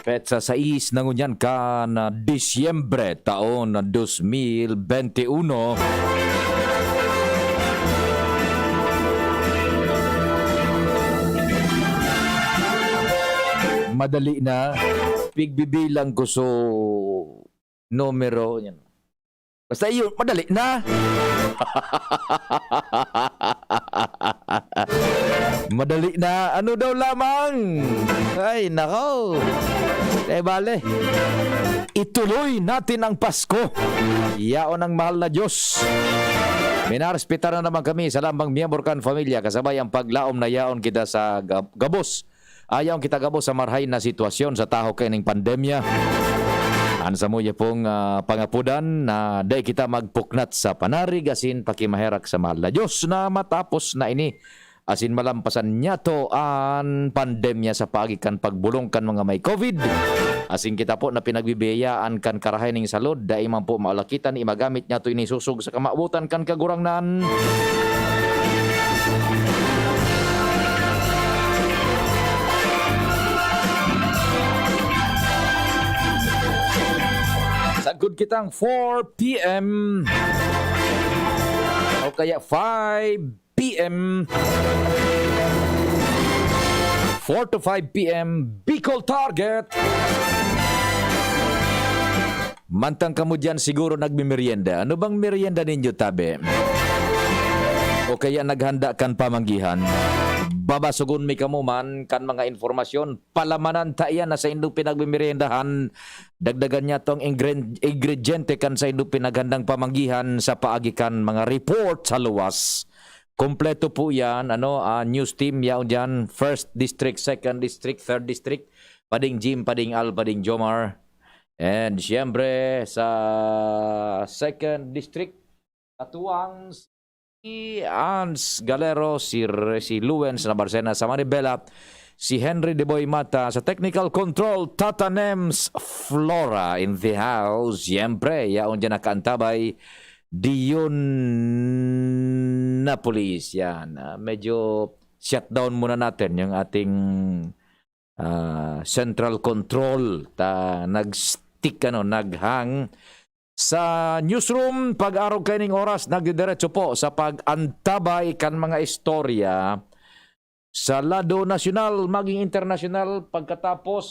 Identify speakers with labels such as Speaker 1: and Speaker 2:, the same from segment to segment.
Speaker 1: Petsa 6 nangunyan ka na Disyembre taon na 2021. Madali na. Pigbibilang ko so numero. Yan. Basta yun, madali na. Madali na. Ano daw lamang? Ay, nako. Bale. Ituloy natin ang Pasko. Yaon ang mahal na Diyos. Minarespeta na naman kami sa lambang miyembro kan familia kasabay ang paglaom na yaon kita sa gabos. Ayaw kita gabos sa marhay na sitwasyon sa taho kaning pandemya. Ansa mo pong pangapudan na day kita magpuknat sa panarig asin pakimaherak sa mahal na Diyos na matapos na ini asin malampasan niya to ang pandemya sa pagikan pagbulong kan mga may COVID. Asin kita po na pinagbibiyayaan kan karahay ning salud dai man po maulakitan imagamit niya to ini susug sa kamabutan kan kagurangnan. Sagod kitang 4 p.m. o kaya 5 p.m. 4 to 5 p.m. Bicol target. Mantang kamo dyan siguro nagmimerienda. Ano bang merienda ninyo, tabi? O kaya naghanda kan pamanggihan? Babasugon mi kamo man kan mga informasyon palamanan tayan na sa indong pinagmimeriendahan dagdagan niya tong ingrediente kan sa indong pinaghandang pamanggihan sa paagikan mga report sa luwas. Kompleto po yan news team yaon dyan, 1st district, 2nd district, 3rd district, pading Jim, pading Al, pading Jomar, and siyempre sa 2nd district katuwang si Ans Galero, si Luens na Barcena sa Manibela, si Henry Deboy Mata sa technical control, Tata Nems Flora in the house. Siyempre, yaon dyan nakaantabay Dion Napolis. Yan, medyo shutdown muna natin yung ating central control. Nag-stick, naghang sa newsroom. Pag-araw kaining oras, nagdidiretso po sa pag-antabay kan mga istorya sa lado nasyonal maging internasyonal pagkatapos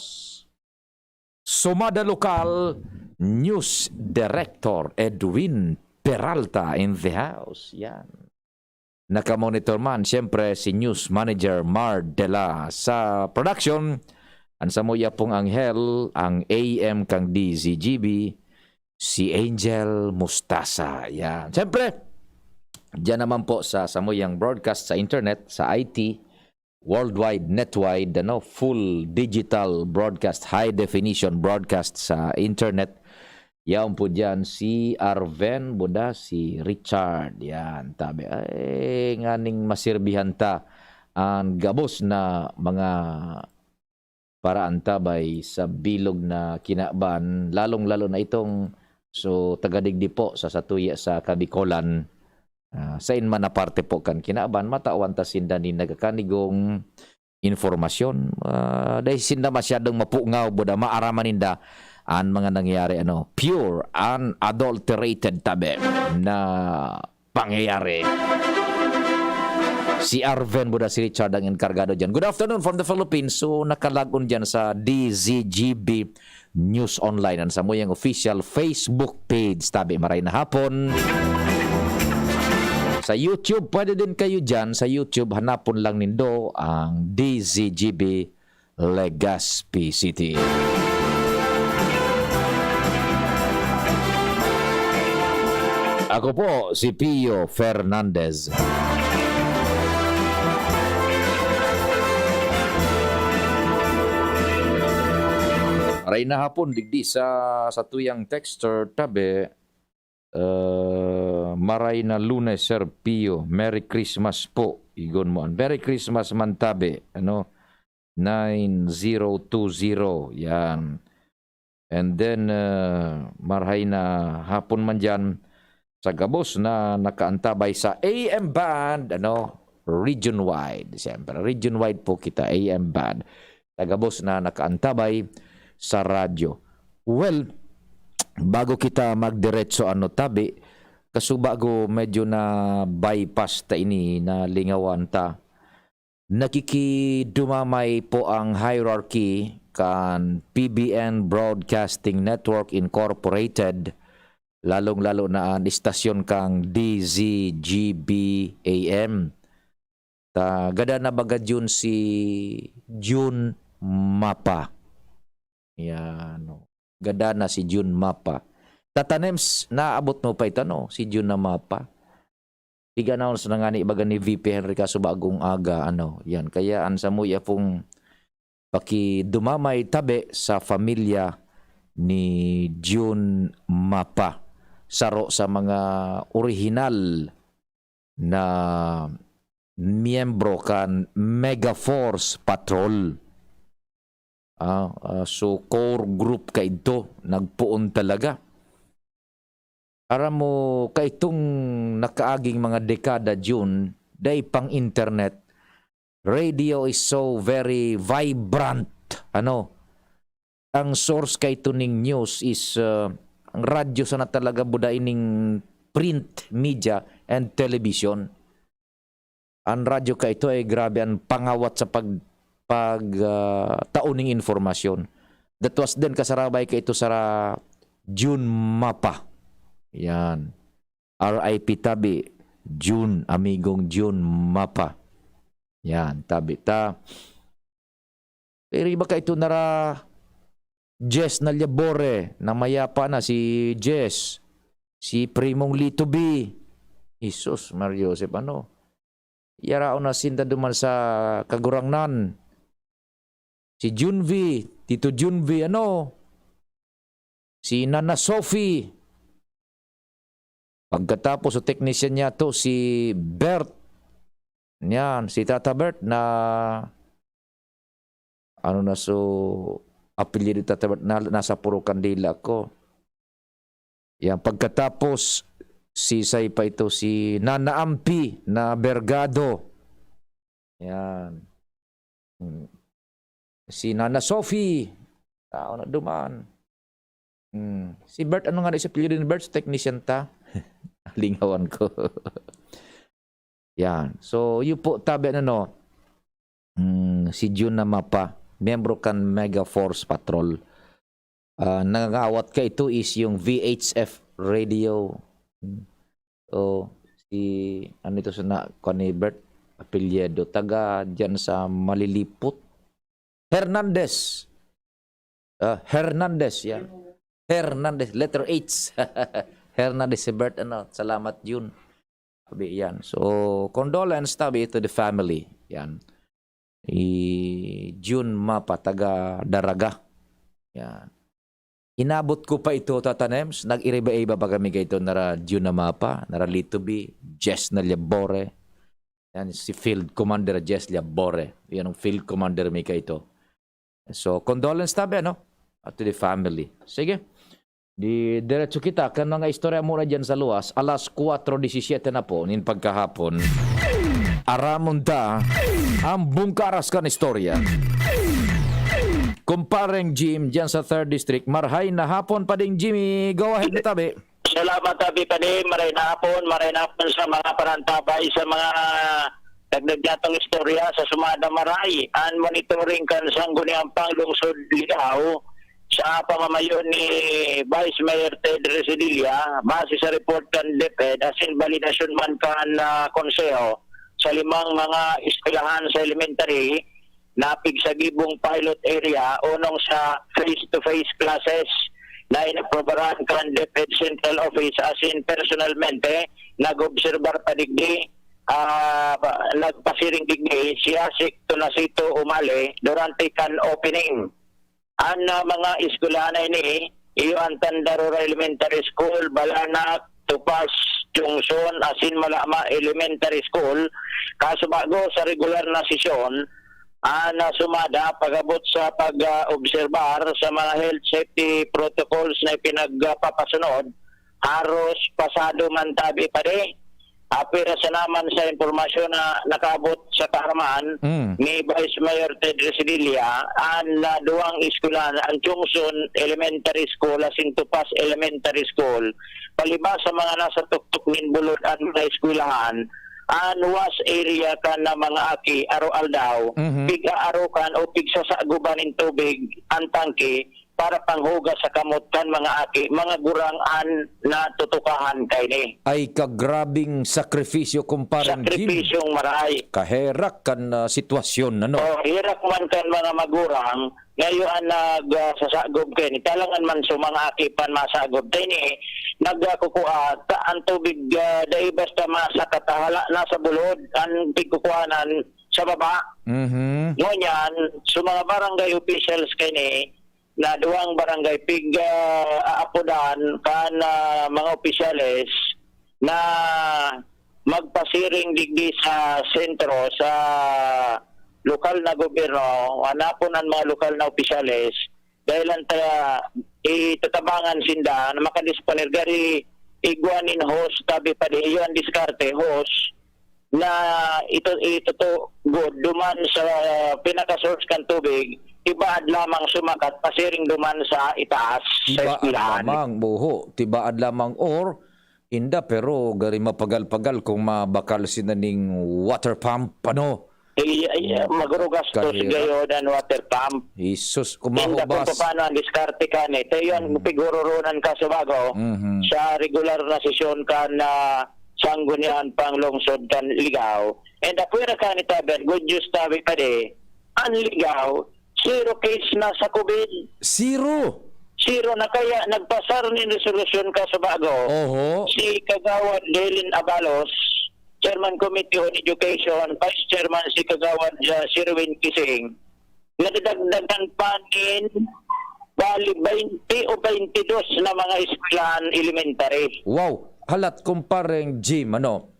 Speaker 1: sumada lokal. News Director Edwin Peralta in the house. Yan. Nakamonitor man siyempre si News Manager Mar Dela sa production. Ansa mo pong Anghel, ang AM kang DZGB, si Angel Mustasa. Yan. Siyempre, diyan naman po sa samuyang broadcast sa internet, sa IT, worldwide, netwide, full digital broadcast, high definition broadcast sa internet. Yan po diyan si Arven Buda, si Richard. Yan, tabi. Ay, nganing masirbihan ta ang gabos na mga para antabay sa bilog na kinaban, lalong-lalo na itong tagadigdi po sa satuya sa Kabikolan. Sa inman na parte po kan kinaban, matawan ta sinda ni nagakanigong informasyon. Dahil sinda masyadong mapungaw, buda maaraman ninda ang mga nangyayari, pure, unadulterated tabi na pangyayari. Si Arven Buda, si Richard ang enkargado dyan. Good afternoon from the Philippines. So nakalagon dyan sa DZGB News Online. Ang samuyang official Facebook page. Tabi maray na hapon. Sa YouTube, pwede din kayo dyan. Sa YouTube, hanapon lang nindo ang DZGB Legazpi City. Ako po, si Pio Fernandez. Maray na hapon, digdi sa tuyang texter, tabi, maray na Lunes, Sir Pio. Merry Christmas po. Igon mo. Merry Christmas man tabi. 9020. Yan. And then, maray na hapon man dyan sa gabos na nakaantabay sa AM band, region-wide. Siyempre, region-wide po kita, AM band. tagabos na nakaantabay sa radyo. Well, bago kita magdiretso tabi, kasubago medyo na bypass ta ini na lingawan ta. Nakikidumamay po ang hierarchy kan PBN Broadcasting Network Incorporated, lalong-lalo na ang istasyon kang DZGB AM. Gada na bagad yun si June Mapa. Yan. Gada na si June Mapa. Tatanems, naabot mo pa ito, no? Si June na Mapa. Tiga na sa nangani ibaga ni VP Henry kaso bagong aga, yan. Kaya ansa mo ya pong pakidumamay tabi sa familia ni June Mapa. Saro sa mga original na miyembro kan Mega Force Patrol. So core group ka ito, nagpuon talaga. Para mo kaitong nakaaging mga dekada June, day pang internet, radio is so very vibrant. Ang source kay tuning news is ang radyo sana talaga buday ning print media and television. Ang radyo ka ito ay grabe ang pangawat sa tauning informasyon. That was then kasarabay ka ito sa June Mapa. Yan. RIP tabi. June, amigong June Mapa. Yan, tabi ta. Pero iba ka ito nara Jess na Liabore, na mayapa na si Jess. Si Primong Lito B. Jesus, Mario Joseph, Yarao na sinta duman sa Kagurangnan. Si Junvi, Tito Junvi, si Nana Sophie. Pagkatapos sa technician niya to, si Bert. Yan, si Tata Bert na apelyido Tata Bert na nasa Puro Kandila ko. Yan, pagkatapos si Say pa ito, si Nana Ampi na Bergado. Yan. Si Nana Sophie. Tao na dumaan. Si Bert, nga na apelyido ni Bert? Technician ta? Lingawan ko. Yan. So, yun po, tabi si June na Mapa, membro kan Mega Force Patrol. Nangangawat ka ito is yung VHF radio. So, ito sa Bert apelyido, taga dyan sa Malilipot. Hernandez. Hernandez, yan. Hernandez, letter H. Hernandez si Bert, salamat yun. Sabi, yan. So, condolence tabi to the family. Yan. June Mapa, taga Daraga. Yan. Inabot ko pa ito, Tatanems. Nag-iriba-iba pa kami kayo nara June na Mapa, nara Lito B, Jess na Liabore. Yan, si Field Commander Jess Liabore. Yan ang Field Commander may kayo. So, condolence tabi, to the family. Sige. Diretso kita, kan mga istorya muna dyan sa luwas, alas 4:17 na po, nin pagkahapon, aramon ta, ang bungkaras kan istorya. Kumpareng Jim dyan sa 3rd District, marhay na hapon pa ding Jimmy, go ahead na tabi.
Speaker 2: Salamat tabi pa din, maray na hapon sa mga parantabay, sa mga nagnagyatong istorya sa sumada maray, and monitoring kan sangguniang panglungsod Ligaw, sa pamamayon ni Vice Mayor Ted Residilla, base sa report kan DepEd, asin validasyon man kan konseho sa 5 mga eskwelahan sa elementary napig sa gibong pilot area unong sa face-to-face classes na inaprobaran kan DepEd Central Office asin personalmente nag-obserbar pa digdi nagpasiring digdi siya sikto na sito umali durante kan opening. Ang mga eskwelahan na ini, iyo ang Tandaro Elementary School, Balanak, Tupas, Jungson, asin Malama Elementary School, kaso bago sa regular na sesyon, na sumada pagabot sa pag-obserbar sa mga health safety protocols na pinagpapasunod, haros pasado man tabi pa rin. Apira sa naman sa informasyon na nakaabot sa kaharaman ni Vice Mayor Ted Residilia ang duwang eskwelahan ang Chungsun Elementary School asin Tupas Elementary School palibas sa mga nasa tuktok min bulod ang mga eskwelahan ang was area kan na mga aki aro-al daw pig-aarukan o pigsasaguban ng tubig ang tangke para panghugas sa kamot kan mga aki, mga gurangan na tutukahan kay ni.
Speaker 1: Ay kagrabing sakripisyo kumparing Jim.
Speaker 2: Sakripisyong maray.
Speaker 1: Kaherak kan sitwasyon, ano?
Speaker 2: O, hirak man kan mga magurang, ngayon nagsasagod kay ni. Talangan man sa mga aki pan masagod kay ni. Nagkukuha, ang tubig dahil basta masakatahala nasa bulod, ang pigkukuhanan sa baba. Ngunyan, sa mga barangay officials kay ni, na duwang barangay aapudan kan mga opisyalis na magpasiring digdi sa sentro sa lokal na gobyerno, hanapon ang mga lokal na opisyalis dahil ang itatabangan sinda na makadisponer gari iguanin host tabi pa di iyon diskarte host na ito to good duman sa pinaka-source kan tubig tibaad lamang sumakat pasiring duman sa itaas sa
Speaker 1: Tibaad
Speaker 2: eskwelahan.
Speaker 1: lamang, buho. Tibaad lamang or inda pero gari mapagal-pagal kung mabakal sinaning water pump, ano?
Speaker 2: Magurugas to
Speaker 1: Kahirap.
Speaker 2: gayon ang water pump.
Speaker 1: Jesus, kung
Speaker 2: Inda kung
Speaker 1: mahubas.
Speaker 2: paano ang diskarte ka ni. Ito yun, pigururunan ka sa bago. Sa regular na sesyon ka na sanggunian pang lungsod kan ligaw. And apuera ka ni Taber, good news tabi pa di, ang ligaw, 0 case na sa COVID.
Speaker 1: Zero!
Speaker 2: Zero na kaya nagpasar ni resolusyon ka sa bago.
Speaker 1: Oho.
Speaker 2: Si Kagawad Delin Abalos, Chairman Committee on Education, Vice Chairman si Kagawad Sirwin Kising, nadadagdagan pa nin bali 20 o 22 na mga eskwelahan elementary.
Speaker 1: Wow! Halat kumparing Jim, ano?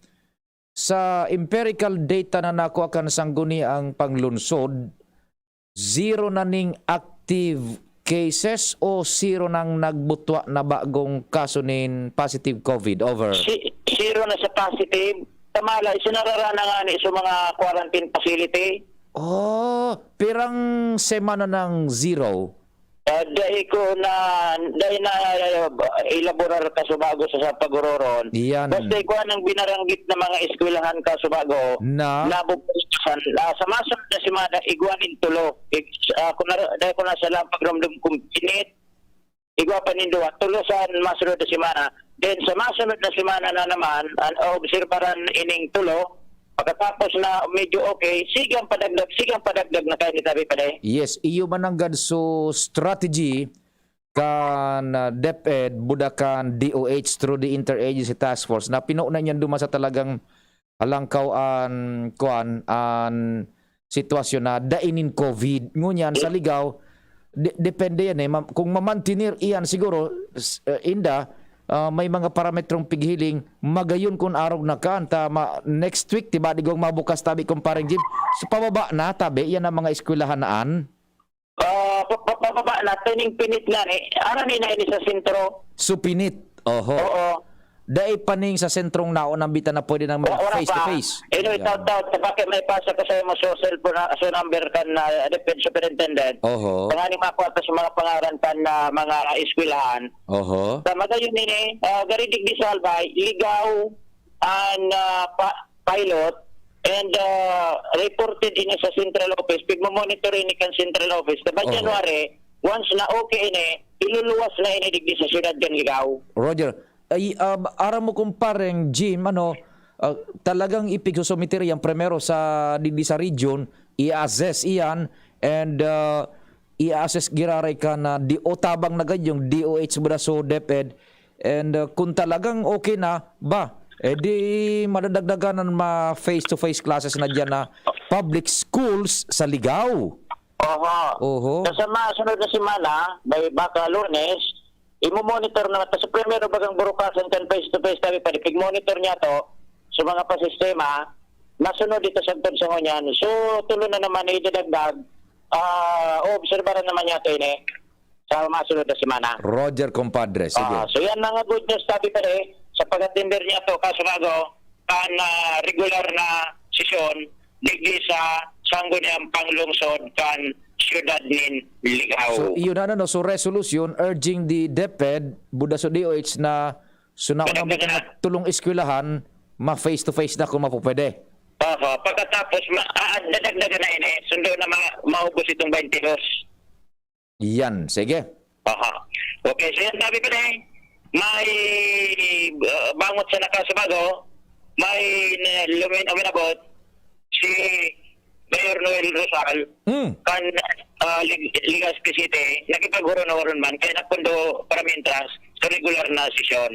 Speaker 1: Sa empirical data na nakuha kan sangguni ang panglunsod, zero na ning active cases o zero nang nagbutwa na bagong kaso nin positive COVID? Over.
Speaker 2: Zero na sa positive. Tamala, isinarara na nga ni sa mga quarantine facility.
Speaker 1: Oh, pirang semana ng zero.
Speaker 2: Dahil ilaborar ka sa bago sa pagororon.
Speaker 1: Yan.
Speaker 2: Basta ikaw nang binaranggit na mga eskwelahan ka sa bago.
Speaker 1: Na?
Speaker 2: Nabupusan. Sa masunod na simana, iguanin tulo. Dahil ko na sa lapagramdam kong pinit, igwa pa ninduwa. Tulo sa masunod na simana. Then sa masunod na simana na naman, obserbaran ining tulo. Pagkatapos na medyo okay, sigang padagdag na kayo ni Tabi Pade.
Speaker 1: Yes, iyo mananggad so strategy kan DepEd budakan DOH through the Interagency Task Force na pinuuna niyan duma sa talagang alangkaw an sitwasyon na dainin COVID. Ngunyan sa ligaw, depende yan kung mamantinir iyan siguro, inda, may mga parametrong pighiling magayon kung arog na ka next week tiba digong mabukas tabi kung parang Jim sa pababa na tabi yan ang mga eskwelahanaan
Speaker 2: Pababa na tining pinit na ni ara ni na ini sa sentro
Speaker 1: supinit oho
Speaker 2: oo
Speaker 1: dai paning sa sentrong naon ang bita na pwede nang face to face
Speaker 2: itaw-taw bakit may pasa ka sa mo social po na so number kan na Deputy Superintendent
Speaker 1: oho
Speaker 2: pangani makuha sa mga pangaran kan na mga eskwelahan
Speaker 1: oho
Speaker 2: tama gayon ni garidig di salbay ligaw an pilot and reported in sa central office pigmo-monitor ni kan central office sa January once na okay ini iluluwas na ini digdi sa syudad kan ligaw.
Speaker 1: Roger ay ara mo kumpareng Jim talagang ipigsusumiter yan primero sa di sa region i-assess iyan and i-assess giraray ka na di otabang na yung DOH so DepEd and kung talagang okay na ba di madadagdagan ma face-to-face classes na dyan na public schools sa ligaw.
Speaker 2: Oho. Sa masunod na simana by baka Lunes imo-monitor na sa primero bagang burukasan kan face-to-face tabi pa pig-monitor niya to sa mga pasistema nasunod dito sa ngunyan so tulo na naman idadagdag obserbaran naman niya to ini sa masunod na simana.
Speaker 1: Roger compadre sige.
Speaker 2: So yan nga good news tabi pa sa pag-attender niya to kaso bago kan regular na sesyon digdi sa sangguniang panglungsod kan siyudad nin Ligao.
Speaker 1: So iyon na no, so resolution urging the DepEd buda sa DOH na sunaon ang mga tulong eskwelahan ma face to face na kung mapupwede.
Speaker 2: Pagkatapos dadagdagan na ini sundo na maubos itong 22.
Speaker 1: Yan, sige.
Speaker 2: Okay, so yan sabi ko na may bangot sa nakasabago, may luminabot si Mayor Noel Rosal kan Legazpi City, nakipaghuron-huron man kaya napundo para mientras sa regular na sesyon.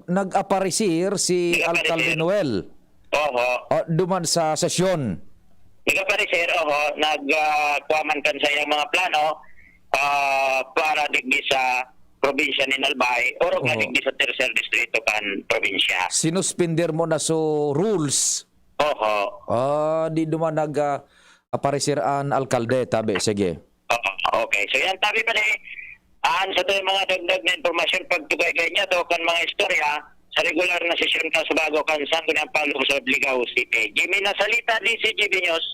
Speaker 1: Nag-aparisir si Alcalde Noel. Duman sa sesyon.
Speaker 2: Nag-aparisir, nagkuaman kan sa iyang mga plano para digdi sa probinsya ni Albay o nga digdi sa tercer distrito kan probinsya.
Speaker 1: Sinuspender mo na so rules. Di duman nag-aparisir an alkalde, tabi. Sige.
Speaker 2: Okay. So yan, tabi pa sa ito yung mga dagdag na informasyon pagtugay-gay niya to kan mga istorya sa regular na sesyon ka sa bago kan sangguniang panglungsod Ligao City. Jimmy Nasalita, DZGB News.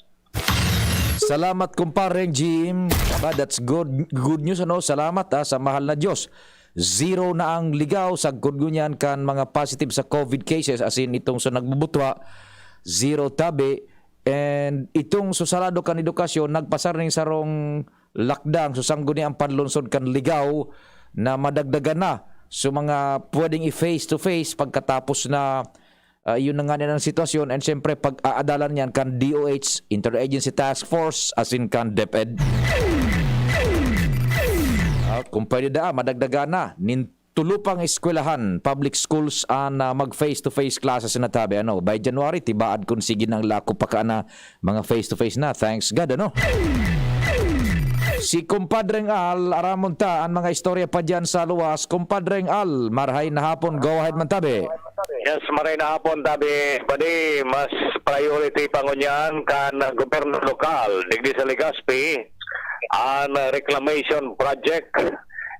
Speaker 1: Salamat kumpareng Jim. That's good news ano. Salamat sa mahal na Diyos. Zero na ang Ligao sa gudgunyan kan mga positive sa COVID cases as in itong so nagbubutwa. Zero tabi. And itong susalado kan edukasyon nagpasar ning sarong lakdang so sangguni ang panlunsod kan Ligao na madagdagan na so mga pwedeng i-face to face pagkatapos na yun na nga ng sitwasyon and siyempre pag-aadalan yan kan DOH, Interagency Task Force as in kan DepEd. Kung pwede madagdagan na tulupang eskwelahan, public schools mag face-to-face classes na tabi. By January, tibaad kung sige ng lako pa ka na mga face-to-face na. Thanks God, Si Kumpadreng Al, aramon ta ang mga istorya pa dyan sa luwas. Kumpadreng Al, marhay na hapon, go ahead man tabi.
Speaker 3: Yes, maray na hapon tabi. Pwede, mas priority pangunyan kan gobyerno lokal. Digdi sa Legazpi, ang reclamation project.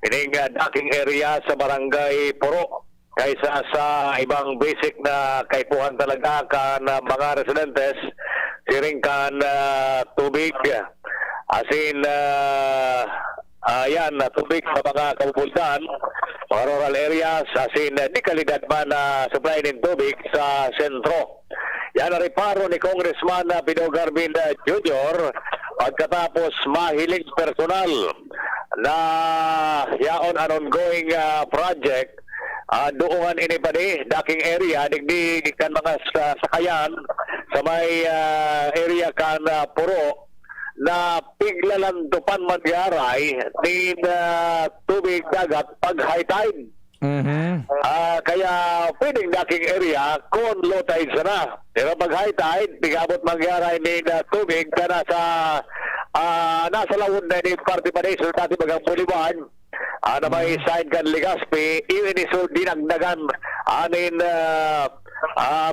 Speaker 3: Ining daking area sa barangay Puro kaysa sa ibang basic na kaipuhan talaga kan mga residentes siring kan tubig as in tubig sa mga kapupuntan mga rural areas as in di kalidad man na supply ng tubig sa sentro. Yan ang reparo ni Congressman Pio Fernandez Jr. pagkatapos mahiling personal na yaon an ongoing project doon ini pa daking area digdi kan mga sakayan sa may area kan Puro na piglalantupan magyaray din tubig dagat pag high tide. Kaya pwedeng daking area kung low tide sana. Pero pag high tide, bigabot magyaray ni tubig ka nasa lawon na ni party pa rin. So dati bagang Buliwan na may sign kan Legazpi, even iso dinagdagan anin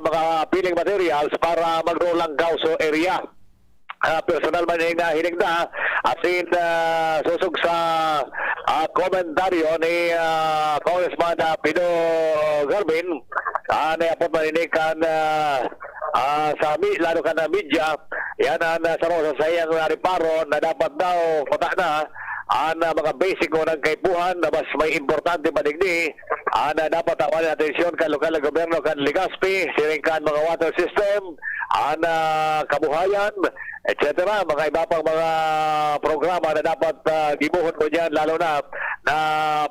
Speaker 3: mga piling materials para magrolang kauso area. Personal man hinig na as in susog sa komentaryo ni Congressman Pio Garbin naapot maninig kan sa lalo ka na media yan ang sa sayang reparo na dapat daw pata na ang mga basic ng kaipuhan na mas may importante pa digdi na dapat awan atensyon kan lokal na gobyerno kan Legazpi siring kan mga water system kabuhayan etc. Mga iba pang mga programa na dapat gibuhon mo dyan lalo na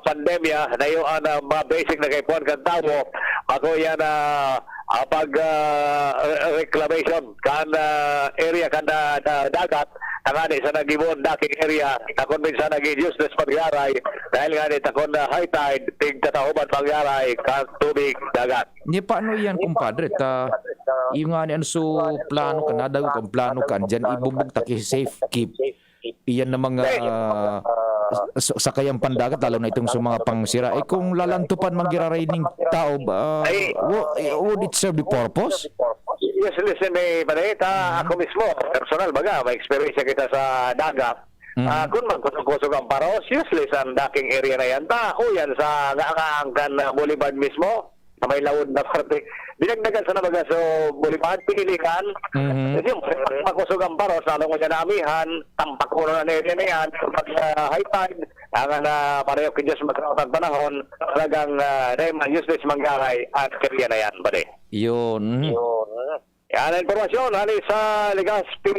Speaker 3: pandemya na yung mga basic na kaipuhan kan tao ako yan pag reclamation kan area kan dagat takani sa nagibon daking area takon min sa naging useless pagyaray dahil nga ni takon na high tide tig tatahuban pagyaray kan tubig dagat.
Speaker 1: Ni paano yan kumpadre yung nga ni so plano ka na daw kang plano kan dyan ibubog taki safe keep iyan na mga sakayang pandagat lalo na itong sa mga pangsira kung lalantupan magyararay ng tao would it serve the purpose?
Speaker 3: Yes, listen panita ako mismo personal baga may experience kita sa dagat. Kung magkusog-kusog ang paros useless ang daking area na yan yan sa ngaangkan Boulevard mismo na may laon na parte. Dinagdagan sa nabaga so Boulevard, pinilikan. Siyempre, makusog ang paros, lalo ko dyan amihan, tampak ko na area na yan, pag high tide, ang pareho kidyos magkaroon panahon, talagang useless manggahay at kariya na yan, bade.
Speaker 1: Yun.
Speaker 3: Yan ang informasyon, hani sa Legazpi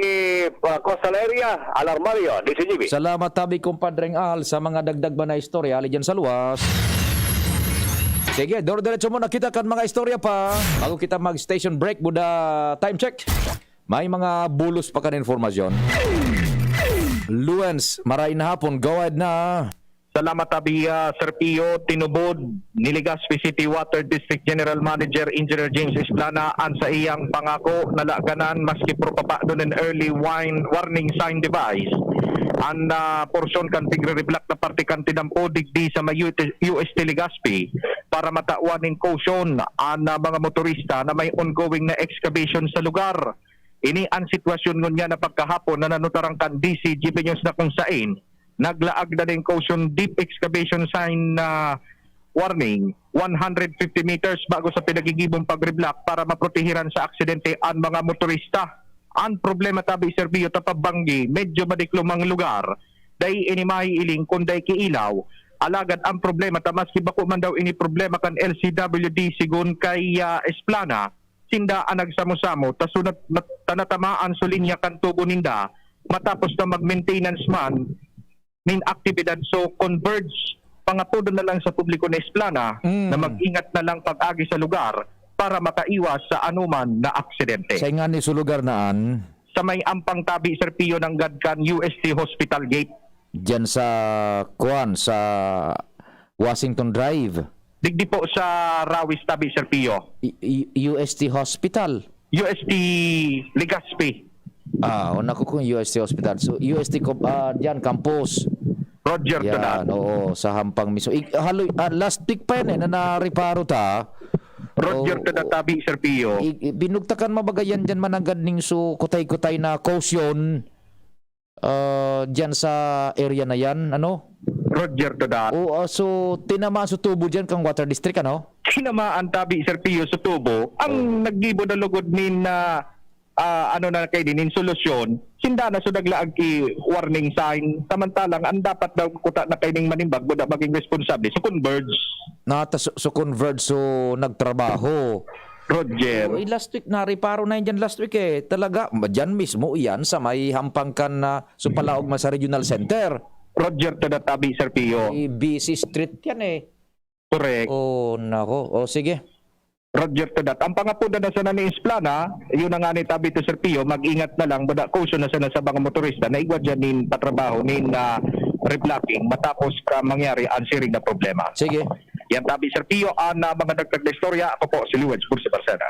Speaker 3: Coastal Area, Alarmario, DZGB.
Speaker 1: Salamat tabi kumpadreng Al sa mga dagdag ba na istorya ali dyan sa luwas. Sige, diretso muna kita kan mga istorya pa. Bago kita mag-station break, buda time check. May mga bulos pa kan informasyon. Luens, maray na hapon, go ahead na.
Speaker 4: Salamat tabi Sir Pio, tinubod ni Legazpi City Water District General Manager Engineer James Esplana an sa iyang pangako na laganan maski propapa doon an early warning sign device. Ang porsyon kan tigre-reflect na parte kan tinampo digdi sa may UST Legazpi para matauanin caution ang mga motorista na may ongoing na excavation sa lugar. Ini ang sitwasyon ngunya na pagkahapon na nanutarang kan DZGB News na kung sain naglaag na din caution deep excavation sign na warning 150 meters bago sa pinagigibong pag-reblock para maprotehiran sa aksidente ang mga motorista. Ang problema tabi Sir Pio tapabanggi medyo madiklumang lugar day inimay iling kunday kiilaw alagad ang problema tamaski bako man daw ini problema kan LCWD sigun kay Esplana sinda ang nagsamo-samo tasunat tanatamaan sulinya kan tubo ninda matapos na mag-maintenance man nin aktibidad so converge pangatudo na lang sa publiko na Esplana na mag-ingat na lang pag-agi sa lugar para makaiwas sa anuman na aksidente.
Speaker 1: Sa nga ni sa lugar naan?
Speaker 4: Sa may ampang tabi Sir Pio ng Gadkan UST Hospital Gate.
Speaker 1: Diyan sa sa Washington Drive.
Speaker 4: Digdi po sa Rawis tabi Sir Pio.
Speaker 1: UST Hospital?
Speaker 4: UST Legazpi.
Speaker 1: Una ko kung UST Hospital. So, UST, diyan, campus.
Speaker 4: Roger to that.
Speaker 1: Oo, sa hampang miso. Last week pa yan na nareparo ta.
Speaker 4: Roger to that tabi Sir Pio.
Speaker 1: Binugtakan mabagayan dyan managad ning so kutay-kutay na caution dyan sa area na yan, ano?
Speaker 4: Roger to that.
Speaker 1: So, tinamaan sa tubo dyan kang water district, ano?
Speaker 4: Tinamaan tabi Sir Pio sa tubo. Ang naggibo na lugod nin na na kay dinin solusyon sinda na so naglaag ki warning sign samantalang ang dapat daw kuta na kay ning manimbag buda maging responsable so converge
Speaker 1: so converge so nagtrabaho
Speaker 4: Roger.
Speaker 1: Last week nareparo na yan last week talaga dyan mismo iyan sa may hampangkan na so palaog man sa regional center
Speaker 4: Roger to that tabi Sir Pio.
Speaker 1: BC Street yan
Speaker 4: Correct.
Speaker 1: Nako sige
Speaker 4: Roger to that. Ang pangapuda na sana ni Esplana, yun na nga ni tabi to Sir Pio, mag-ingat na lang, bada caution na sana sa mga motorista na igwa dyan nin patrabaho nin reblocking matapos ka mangyari ang siring na problema.
Speaker 1: Sige.
Speaker 4: Yan tabi Sir Pio, ang mga dagdag na istorya, ako po si Luwens Bursa Barsena.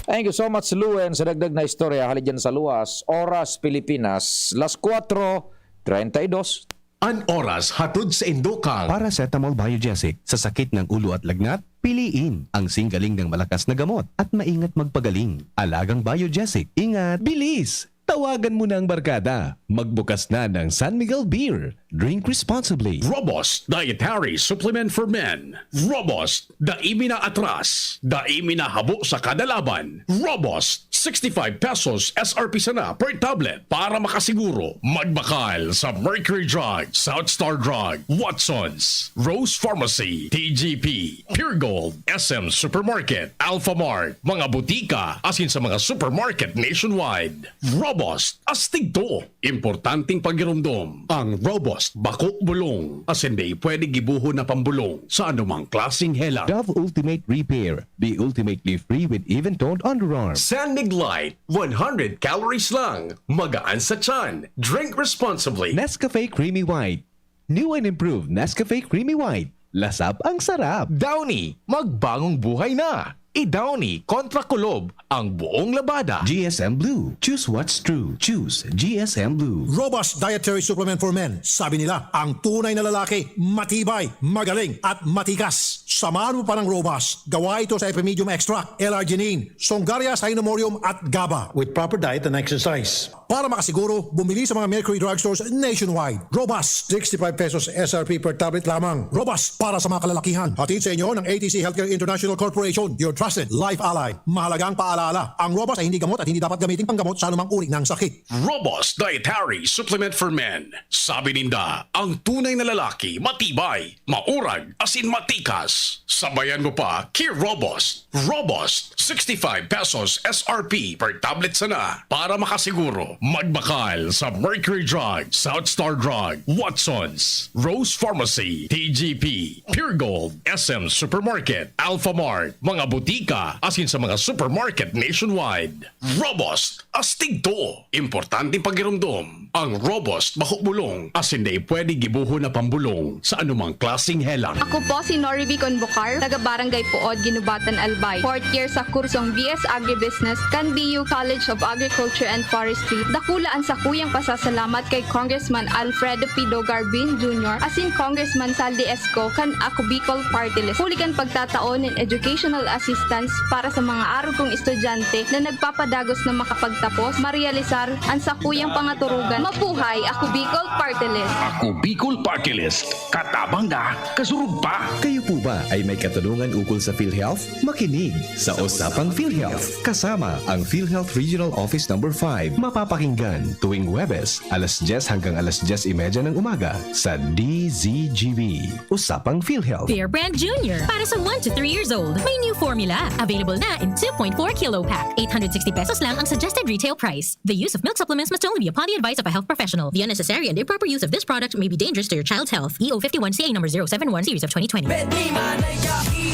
Speaker 1: Thank you so much, Luen, sa dagdag na istorya. Halid dyan sa luwas. Oras, Pilipinas. 4:32.
Speaker 5: An oras hatod sa Indokang.
Speaker 6: Paracetamol Biogesic sa sakit ng ulo at lagnat, piliin ang singgaling ng malakas na gamot at maingat magpagaling. Alagang Biogesic. Ingat, bilis! Tawagan mo na ang barkada. Magbukas na ng San Miguel Beer. Drink responsibly.
Speaker 5: Robust Dietary Supplement for Men. Robust, daimi na atras. Daimi na habo sa kada laban. Robust, 65 pesos SRP sana per tablet para makasiguro. Magbakal sa Mercury Drug, Southstar Drug, Watsons, Rose Pharmacy, TGP, Pure Gold, SM Supermarket, Alpha Mart, mga butika, asin sa mga supermarket nationwide. Robust, astig to. Importanteng pagirumdom. Ang Robust Bako Bulong. Asin di pwede gibuho na pambulong sa anumang klaseng hela.
Speaker 6: Dove Ultimate Repair. Be ultimately free with even-toned underarms.
Speaker 5: San Mig Light, 100 calories lang. Magaan sa tiyan. Drink responsibly.
Speaker 6: Nescafe Creamy White. New and improved Nescafe Creamy White. Lasap ang sarap.
Speaker 5: Downy, magbagong buhay na. Idowny kontra Kulob ang buong labada.
Speaker 6: GSM Blue. Choose what's true. Choose GSM Blue.
Speaker 7: Robust Dietary Supplement for Men. Sabi nila, ang tunay na lalaki, matibay, magaling at matikas. Samahan mo pa ng Robust. Gawa ito sa Epimedium Extract, L-arginine, Songaria Cynomorium at GABA with proper diet and exercise. Para makasiguro, bumili sa mga Mercury drugstores nationwide. Robust, 65 pesos SRP per tablet lamang. Robust para sa mga kalalakihan. Hatid sa inyo ng ATC Healthcare International Corporation, your trusted life ally. Mahalagang paalala, ang Robust ay hindi gamot at hindi dapat gamitin panggamot sa anumang uri ng sakit.
Speaker 5: Robust Dietary Supplement for Men. Sabi ninda, ang tunay na lalaki, matibay, maurag, asin matikas. Sabayan mo pa, Key Robust. Robust, 65 pesos SRP per tablet sana. Para makasiguro, magbakal sa Mercury Drug, Southstar Drug, Watsons, Rose Pharmacy, TGP, Pure Gold, SM Supermarket, Alphamart, mga butika, asin sa mga supermarket nationwide. Robust, astig to. Importanteng pagirumdom. Ang Robust mahubulong, asin na pwede gibuho na pambulong sa anumang klaseng helang.
Speaker 8: Ako po si Nori V. Convocar, taga Barangay Puod, Ginubatan, Albay. 4th year sa kursong BS Agribusiness, CanBU College of Agriculture and Forestry. Dakulaan sa kuyang pasasalamat kay Congressman Alfredo P. Dogarbin Jr. asin Congressman Saldi Esco kan ako Bicol Party List. Hulikan pagtataon ng educational assistance para sa mga arugong estudyante na nagpapadagos na makapagtapos, marealisar ang sa kuyang pangaturugan. Mabuhay ako Bicol Party List.
Speaker 9: Ako Bicol Party List. Katabang na, kasurug pa.
Speaker 6: Kayo po ba ay may katanungan ukol sa PhilHealth? Makinig sa Usapang PhilHealth. Kasama ang PhilHealth Regional Office No. 5. Mapapakinggan tuwing Huwebes, alas 10 hanggang alas 10:30 ng umaga sa DZGB. Usapang PhilHealth.
Speaker 10: Fair Brand Junior. Para sa 1 to 3 years old, may new formula. Available na in 2.4 kilo pack. 860 pesos lang ang suggested retail price. The use of milk supplements must only be upon the advice of a health professional. The unnecessary and improper use of this product may be dangerous to your child's health. EO 51CA number 071 series of 2020.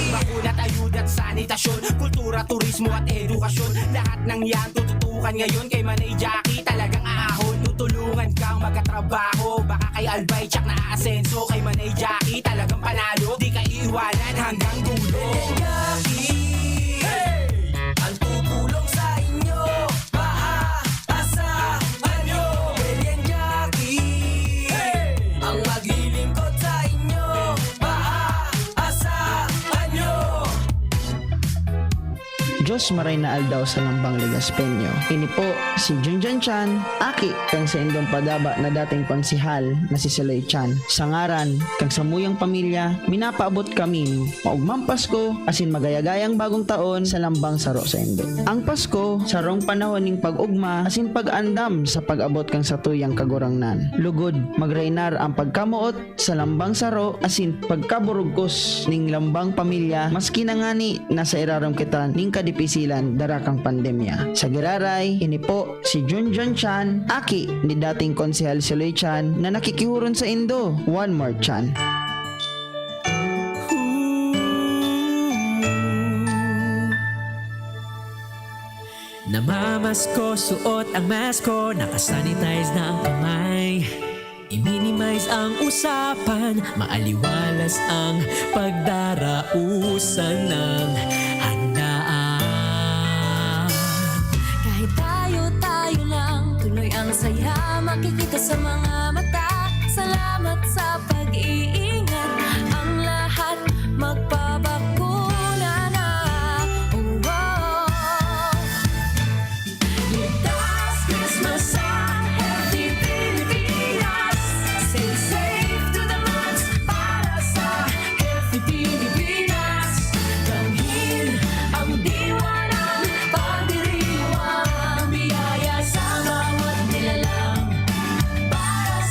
Speaker 11: Bakunat, ayuda at sanitasyon, kultura, turismo at edukasyon. Lahat ng yan tututukan ngayon kay Manay Jackie. Talagang ahon, tutulungan kang magkatrabaho. Baka kay Albay tsak na aasenso. Kay Manay Jackie talagang panalo. Di ka iiwanan hanggang dulo. Jackie, hey! Ang tutulong sa inyo, maaasahan nyo. William Jackie, hey! Ang maglilingkod sa inyo, maaasahan nyo.
Speaker 12: Diyos maray na aldaw sa lambang Ligaspeño. Ini po si Junjun Chan, aki kang sa indong padaba na dating konsihal na si Siloy Chan. Sa ngaran, kang sa muyang pamilya, minapaabot kami maugmang Pasko asin magayagayang bagong taon sa lambang saro sa indo. Ang Pasko, sarong panahon ning pag-ugma asin pag-andam sa pag-abot kang sa tuyang kagurangnan. Lugod, magreinar ang pagkamuot sa lambang saro asin pagkaburugkos ning lambang pamilya maski na ngani nasa iraram kita ning kadipisilan darakang pandemya. Sa giraray, ini po si Junjun Chan, aki ni dating konsehal Siloy Chan na nakikihuron sa Indo. One more Chan.
Speaker 11: Namamasko, suot ang masko, nakasanitize na ang kamay. I-minimize ang usapan, maaliwalas ang pagdarausan ng handaan. Kahit tayo lang, tuloy ang saya, makikita sa mga mata. Salamat sa pag-iingat, ang lahat magpabakuna na. Oh, oh. Ligtas Christmas sa Healthy Pilipinas. Stay safe to the max para sa Healthy Pilipinas. Damhin ang diwa ng pagdiriwang, biyaya sa bawat nilalang para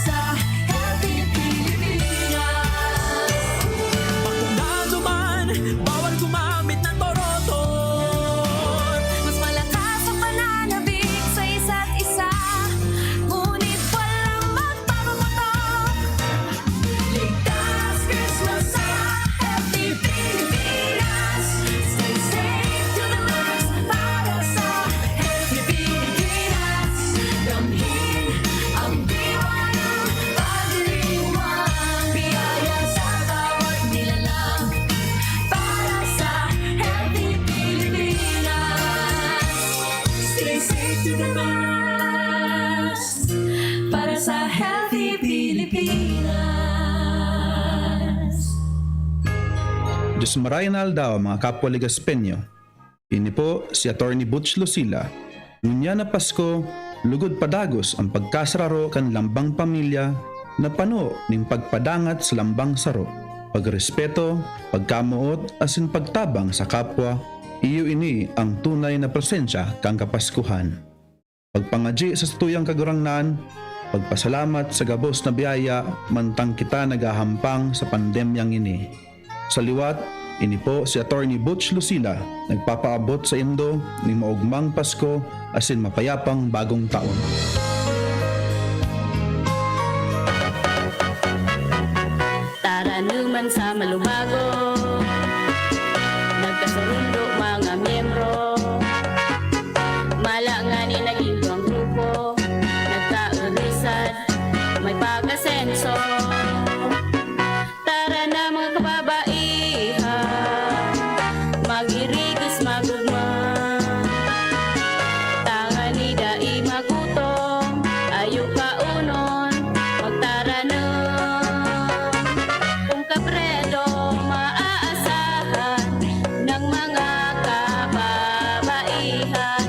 Speaker 11: to the best para sa healthy Pilipinas.
Speaker 13: Diyos marayan aldaw mga kapwa Ligaspenyo. Ini po si Attorney Butch Lucila. Ngunya na Pasko, lugod padagos ang pagkasararo kan lambang pamilya na pano ning pagpadangat sa lambang saro. Pagrespeto, pagkamuot asin pagtabang sa kapwa, iyo ini ang tunay na presensya kang Kapaskuhan. Pagpangadji sa tuyang kagurangnan, pagpasalamat sa gabos na biyaya mantang kita nagahampang sa pandemyang ini. Sa liwat, ini po si Attorney Butch Lucila nagpapaabot sa Indo ni maugmang Pasko asin mapayapang bagong taon.
Speaker 11: Tara naman sa malubago, nagkasurundo mga miyembro, malangani naging ang grupo, nagkaurisan, may pag-asenso. Tara na mga kababaihan, mag-irigos magugma, tangan ni dai magutong, ayaw kaunon, magtara na. Kung kabredo maaasahan ng mga kababaihan,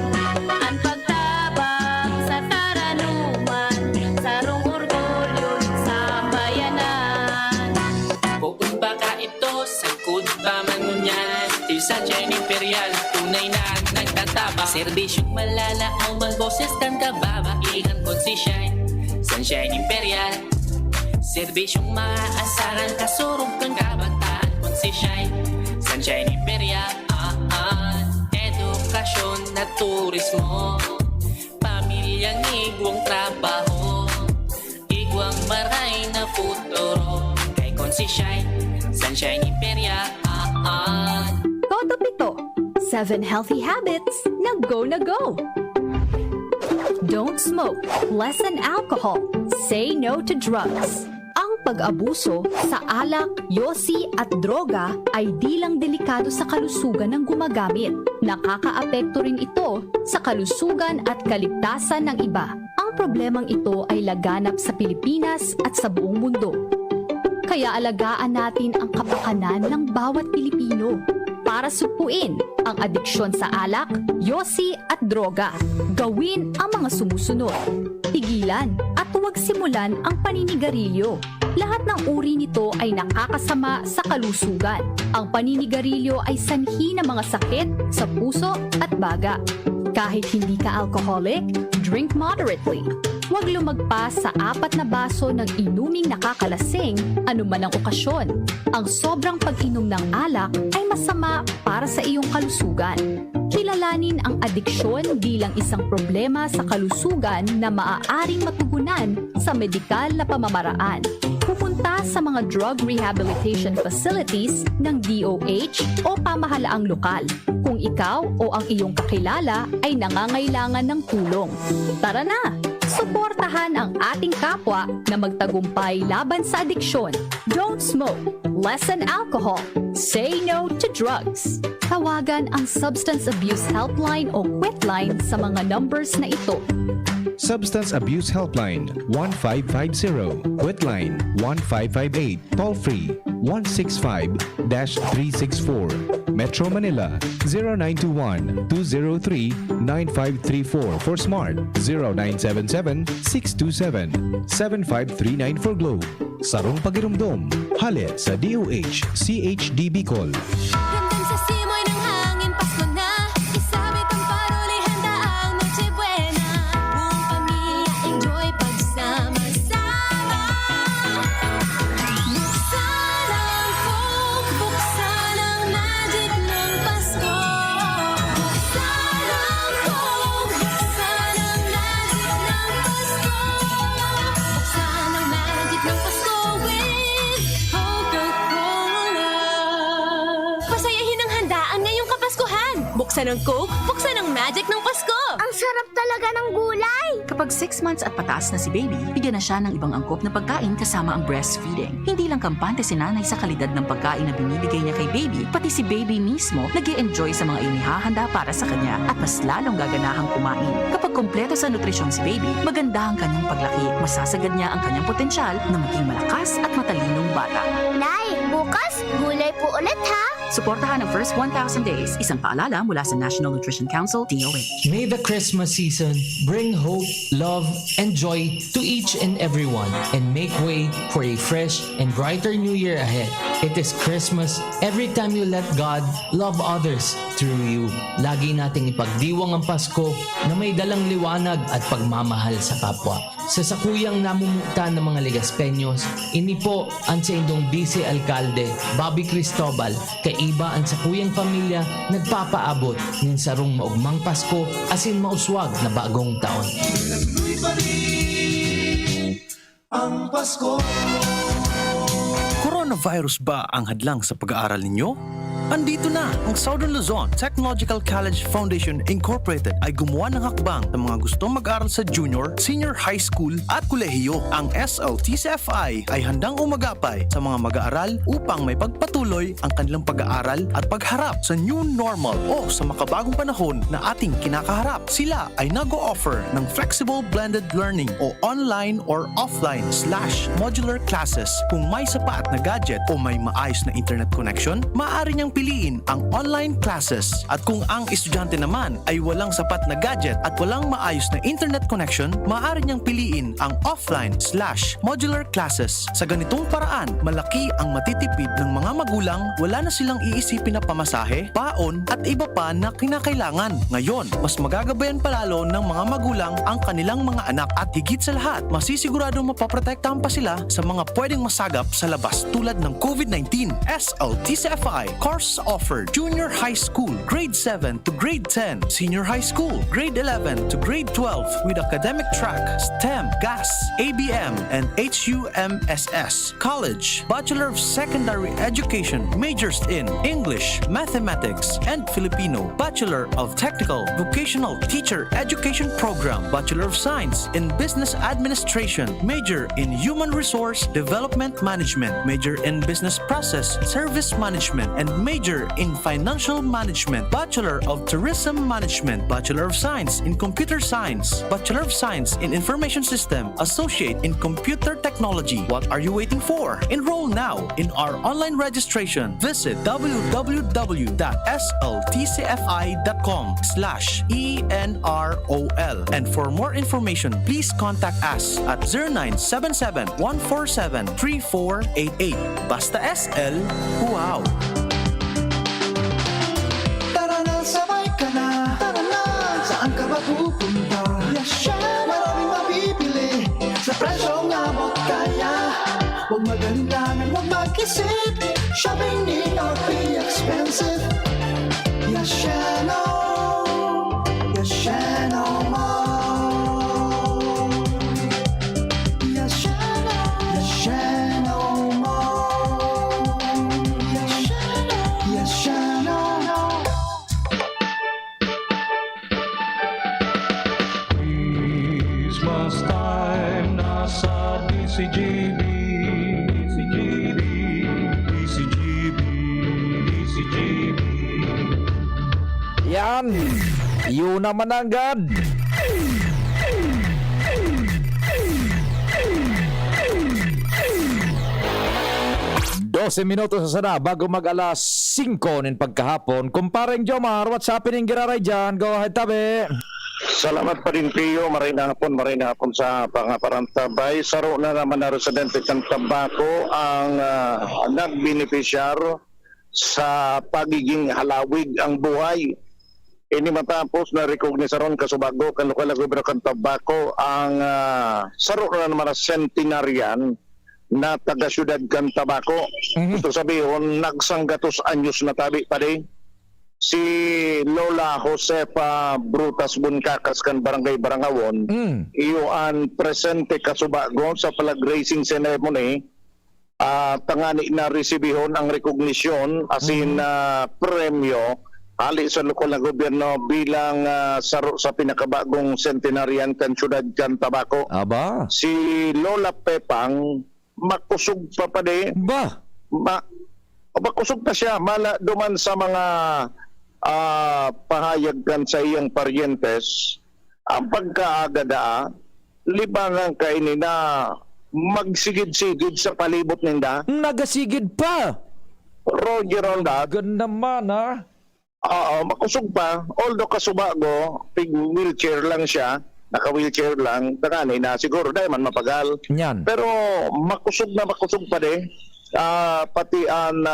Speaker 11: ang pagtabang sa taranuman, sarong orgulyo sa bayanan. Bukod baka ito, sangkod pa mangunyan, sa China Imperial, tunay na nagtataba. Serbisyong malala ang magboses kan kababaihan kung si Sunshine Imperial. Serbisyong maaasahan, kasurog kang kabataan kung si Sunshine Imperial. Edukasyon na turismo, pamilyang igwang trabaho, igwang maray na futuro, kay kung si Sunshine Imperial.
Speaker 8: Toto Pito, 7 healthy habits na go na go. Don't smoke, lessen alcohol, say no to drugs. Ang pag-abuso sa alak, yosi at droga ay di lang delikado sa kalusugan ng gumagamit. Nakakaapekto rin ito sa kalusugan at kaligtasan ng iba. Ang problemang ito ay laganap sa Pilipinas at sa buong mundo. Kaya alagaan natin ang kapakanan ng bawat Pilipino para supuin ang adiksyon sa alak, yosi at droga. Gawin ang mga sumusunod. Tigilan at huwag simulan ang paninigarilyo. Lahat ng uri nito ay nakakasama sa kalusugan. Ang paninigarilyo ay sanhi ng mga sakit sa puso at baga. Kahit hindi ka alcoholic, drink moderately. Huwag lumagpas sa 4 na baso ng inuming nakakalasing anuman ang okasyon. Ang sobrang pag-inom ng alak ay masama para sa iyong kalusugan. Kilalanin ang adiksyon bilang isang problema sa kalusugan na maaaring matugunan sa medikal na pamamaraan. Pupunta sa mga drug rehabilitation facilities ng DOH o pamahalaang lokal kung ikaw o ang iyong kakilala ay nangangailangan ng tulong. Tara na! Suportahan ang ating kapwa na magtagumpay laban sa adiksyon. Don't smoke, lessen alcohol, say no to drugs. Tawagan ang Substance Abuse Helpline o Quitline sa mga numbers na ito.
Speaker 6: Substance Abuse Helpline 1550, Quitline 1558, toll free 165-364. Metro Manila 0921-203-9534 for Smart, 0977-627-7539 for Globe. Sarong Pagirumdom, halit sa DOH, CHD Bicol.
Speaker 11: Ramdam sa simoy ng hangin, Pasko na. Isabit ang paroli, handa ang Noche Buena. Buong pamilya, enjoy pagsama-sama. Buksan ang Coke, buksan ang magic ng Pasko. Buksan ang Coke, buksan ang magic ng Pasko. Buksan ang magic ng Pasko with Coca-Cola. Pasayahin ang handaan ngayong Kapaskuhan. Buksan ang Coke, buksan ang magic ng Pasko.
Speaker 14: Ang sarap talaga ng gulay.
Speaker 11: Kapag 6 months at pataas na si baby, bigyan na siya ng ibang angkop na pagkain kasama ang breastfeeding. Hindi lang kampante si nanay sa kalidad ng pagkain na binibigay niya kay baby, pati si baby mismo nag-i-enjoy sa mga inihahanda para sa kanya at mas lalong gaganahang kumain. Kapag kompleto sa nutrisyon si baby, maganda ang kanyang paglaki. Masasagad niya ang kanyang potensyal na maging malakas at matalinong bata.
Speaker 14: Nay, bukas gulay po ulit ha?
Speaker 11: Suportahan ang first 1,000 days. Isang paalala mula sa National Nutrition Council, DOH.
Speaker 15: May the Christmas season bring hope, love, and joy to each and everyone and make way for a fresh and brighter new year ahead. It is Christmas every time you let God love others through you. Lagi nating ipagdiwang ang Pasko na may dalang liwanag at pagmamahal sa kapwa. Sa sakuyang namumutan ng mga Legaspeños, ini po ang sa indong Vice Alcalde, Bobby Cristobal, kaiba ang sakuyang pamilya nagpapaabot ng sarong maugmang Pasko asin mauswag na bagong taon.
Speaker 16: Ang Pasko. Coronavirus ba ang hadlang sa pag-aaral ninyo? Andito na ang Southern Luzon Technological College Foundation Incorporated ay gumawa ng hakbang ng mga gustong mag-aral sa junior, senior high school at kolehiyo. Ang SLTCFI ay handang umagapay sa mga mag-aaral upang may pagpatuloy ang kanilang pag-aaral at pagharap sa new normal o sa makabagong panahon na ating kinakaharap. Sila ay nag-o-offer ng flexible blended learning o online or offline/modular classes. Kung may sapat na gadget o may maayos na internet connection, maaari niyang piliin ang online classes. At kung ang estudyante naman ay walang sapat na gadget at walang maayos na internet connection, maaari niyang piliin ang offline/modular classes. Sa ganitong paraan, malaki ang matitipid ng mga magulang, wala na silang iisipin na pamasahe, baon at iba pa na kinakailangan. Ngayon, mas magagabayan palalo ng mga magulang ang kanilang mga anak at higit sa lahat, masisiguradong mapaprotektahan pa sila sa mga pwedeng masagap sa labas tulad ng COVID-19. SLTCFI course offered junior high school, grade 7 to grade 10, senior high school, grade 11 to grade 12 with academic track, STEM, GAS, ABM, and HUMSS. College, Bachelor of Secondary Education, majors in English, Mathematics, and Filipino. Bachelor of Technical Vocational Teacher Education Program, Bachelor of Science in Business Administration, major in Human Resource Development Management, major in Business Process Service Management, and major in Financial Management, Bachelor of Tourism Management, Bachelor of Science in Computer Science, Bachelor of Science in Information System, Associate in Computer Technology. What are you waiting for? Enroll now in our online registration. Visit www.sltcfi.com/enrol. And for more information, please contact us at 0977-147-3488. Basta SL, wow!
Speaker 17: Sabay ka na, tara na, saan ka ba pupunta? Yasha, maraming mabibili, sa presyong abot kaya. Huwag magalinlangan, huwag mag-isip, shopping need not be expensive. Yasha, no, Yasha, no more. Yasha, no, Yasha, no more. Yasha, no, Yasha, no.
Speaker 16: Christmas time, nasa DZGB, DZGB, DZGB, DZGB.
Speaker 1: Yan, yun naman agad. Minutos sa sana bago mag-alas 5 nin pagkahapon. Kumparing Jomar, what's happening giraray dyan? Go ahead, tabi.
Speaker 3: Salamat pa rin, Pio. Maray na hapon sa pangaparantabay. Saro na naman na residente ng Tabako ang nagbenepisyar sa pagiging halawig ang buhay. Ini matapos na rekognisaron kasubago kan lokal gobierno kan Tabako ang saro na naman na centenarian na taga-syudad kan Tabako. Ito sabihin, nagsanggatos anyos na tabi pa rin. Si Lola Josefa Brutas Bunkakas kan Barangay Barangawon, iyo ang presente kasubago sa flag raising ceremony. Tangani na resibihon ang rekognisyon asin premyo ali sa lokal na gobyerno bilang saro sa pinakabagong centenarian kan syudad kan Tabaco.
Speaker 1: Aba.
Speaker 3: Si Lola Pepang makusog pa de.
Speaker 1: Ba?
Speaker 3: Makusog pa siya mala duman sa mga pahayag kan sa iyang paryentes ang pagkaagada libangan kay ni na magsigid-sigid sa palibot ninda.
Speaker 1: Nagasigid pa.
Speaker 3: Roger on that.
Speaker 1: Ganda naman ha.
Speaker 3: Oo, makusog pa. Although kasubago, wheelchair lang siya, naka-wheelchair lang, takani na siguro dahil man mapagal.
Speaker 1: Yan.
Speaker 3: Pero makusog pa de. Pati ang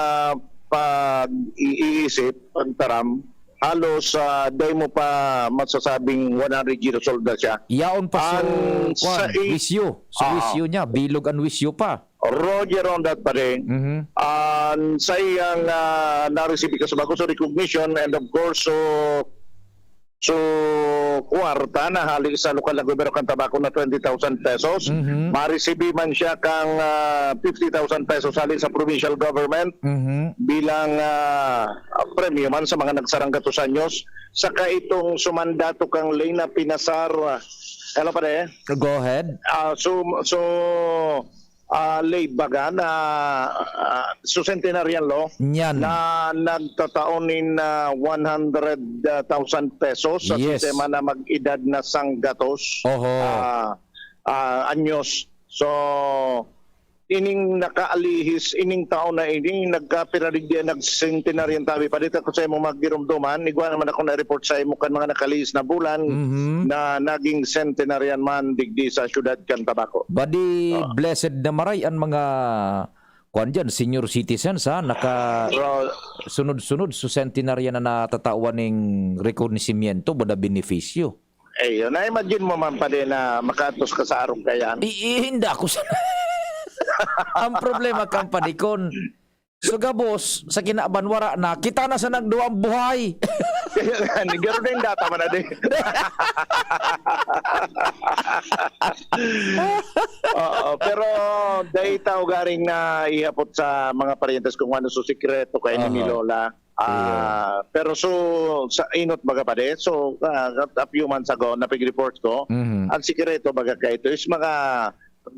Speaker 3: pag-iisip, pagtaram, halos dahil mo pa masasabing 100 years old na siya.
Speaker 1: Yaon pa sa wisyo. Sa wisyo niya, bilog ang wisyo pa.
Speaker 3: Roger on that pa rin. Sa iyang na-receive ka sa bago sa recognition and of course so kwarta na halik sa lokal na gobyerno kan Tabaco na 20,000 pesos. Ma-receive man siya kang 50,000 pesos halik sa provincial government bilang premyo man sa mga nagsarang gatos anyos. Saka itong sumandato kang Lena Pinasar. Hello pa rin.
Speaker 1: Go ahead.
Speaker 3: Late baga na centenarian law na nagtataonin 100,000 pesos sa sistema na mag-edad na sanggatos anyos. So ining nakaalihis ining taon na ining nagkapiraligya nagcentenarian tabi pa dito ko sa imong magdirumduman igwa naman ako na report sa imo kan mga nakalihis na bulan na naging centenarian man digdi sa syudad kan Tabaco.
Speaker 1: Badi blessed na maray ang mga kuan dyan, senior citizens ha, naka sunod-sunod sa centenarian na natatawan ng rekonisimiento bada benepisyo.
Speaker 3: Eh, na-imagine mo man pa din na makatos ka sa arong kayan.
Speaker 1: Hindi ako sa ang problema kang padikon. So gabos, sa kinabanwara na, kita na sa nagduwang buhay.
Speaker 3: Garo na yung data man na din. Pero dahil tao garing na ihapot sa mga parientes kung ano so sikreto kay ni Lola. Pero so sa inot baga pa din. So a few months ago napig-report ko, ang sikreto baga kay ito is mga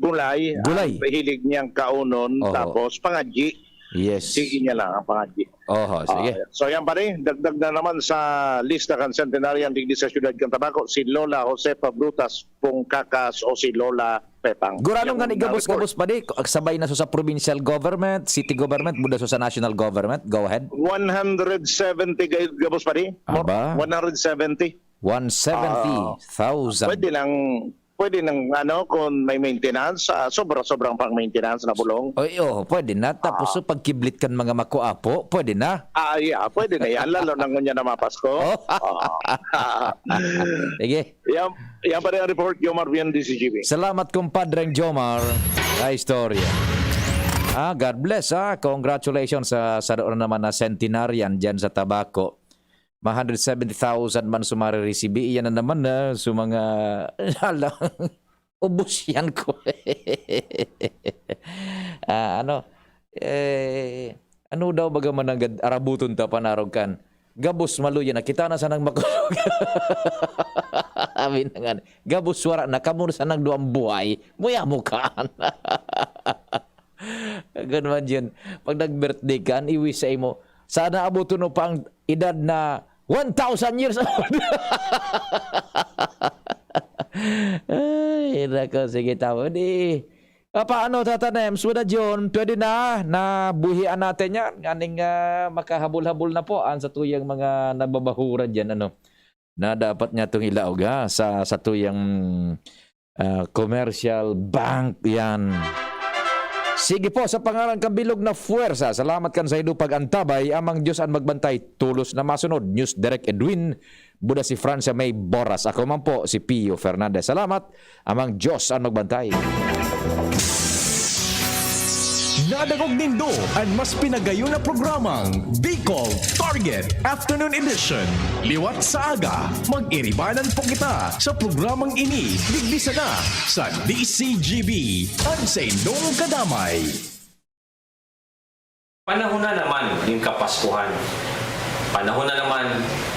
Speaker 3: gulay. Hilig niyang kaunon tapos pangadji.
Speaker 1: Yes.
Speaker 3: Sige niya lang ang pangadji.
Speaker 1: Sige.
Speaker 3: So yan pa rin, dagdag na naman sa lista kan centenarian digdi sa syudad kan Tabaco si Lola Josefa Brutas Pungkakas o si Lola Pepang.
Speaker 1: Guranong nga igabos-gabos pa di, sabay na so sa provincial government, city government, buda so sa national government. Go ahead.
Speaker 3: 170 gabos pa di. 170.
Speaker 1: 170,000.
Speaker 3: Pwede nang kung may maintenance, sobrang pang maintenance na bulong.
Speaker 1: Pwede na. Tapos pagkiblit kan mga makuapo, pwede na.
Speaker 3: Pwede na yan. Lalo nang ngunya na mapasko.
Speaker 1: Sige.
Speaker 3: Yan pa rin ang report, Jomar Bien, DZGB.
Speaker 1: Salamat kumpadreng Jomar. Na istorya. God bless. Congratulations sa doon naman na centenarian dyan sa Tabaco. 170,000 man sumare-receive. Iyan na naman na sa mga ubos yan ko. Ano daw baga man ang arabuton ta panarog kan? Gabos maluya na kita na sanang makulog. Amin na nga. Gabos wara na kamo sa nang duang buhay. Muya mo kan. Ganun man yun. Pag nag-birthday kan, iwis sa imo. Sana abuto no pang edad na 1,000 years old. Ay, nako, sige tao. Paano tatanem? Suda John, pwede na buhian natin yan. Aning makahabol-habol na po sa tuyang mga nababahuran dyan. Na dapat niya itong ilaog sa tuyang commercial bank yan. Sige po, sa pangalan kang bilog na fuwersa, salamat kan sa idupag antabay, amang Diyos ang magbantay, tulos na masunod. News Direct Edwin, Buda si Francia May Boras. Ako man po si Pio Fernandez. Salamat, amang Diyos ang magbantay.
Speaker 6: Nadagog nindo ang mas pinagayon na programang Bicol Target Afternoon Edition. Liwat sa aga, mag-iribanan po kita sa programang ini. Digbisa na sa DZGB. Ansaindong kadamay.
Speaker 18: Panahon na naman yung Kapaskuhan. Panahon na naman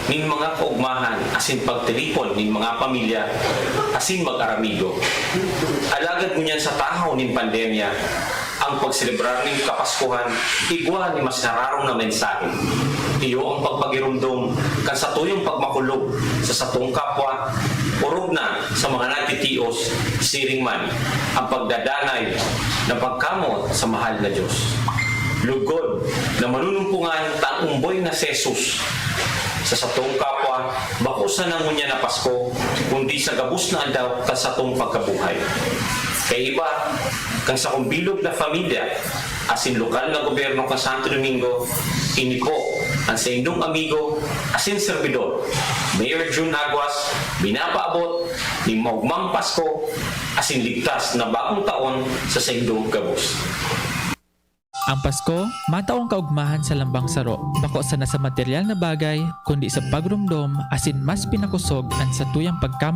Speaker 18: nin mga kaugmahan asin pagtelipon nin mga pamilya asin mag-aramigo. Alagad mo niyan sa tahaw nin pandemya ang pagselebrar nin Kapaskuhan igwa ni mas nararong na mensahe. Iyo ang pagpagirumdum kan sa tuyong pagmakulog sa satong kapwa urog na sa mga nagtitios siring man ang pagdadanay na pagkamot sa mahal na Diyos. Lugod na manunumpungan tang umboy na Jesus sa satong kapwa bako sa nangunya na Pasko kundi sa gabus na andaw ka sa atong pagkabuhay. Kay iba kang sa kumbilog na pamilya asin lokal na gobyerno ka Santo Domingo ini po ang sa inyong amigo asin servidor Mayor June Aguas binapaabot ni maugmang Pasko asin ligtas na bagong taon sa inyong gabus.
Speaker 19: Ang Pasko, mataong kaugmahan sa lambang saro, bako sa nasa material na bagay, kundi sa pagrumdom asin mas pinakusog ang sa tuyang pagkam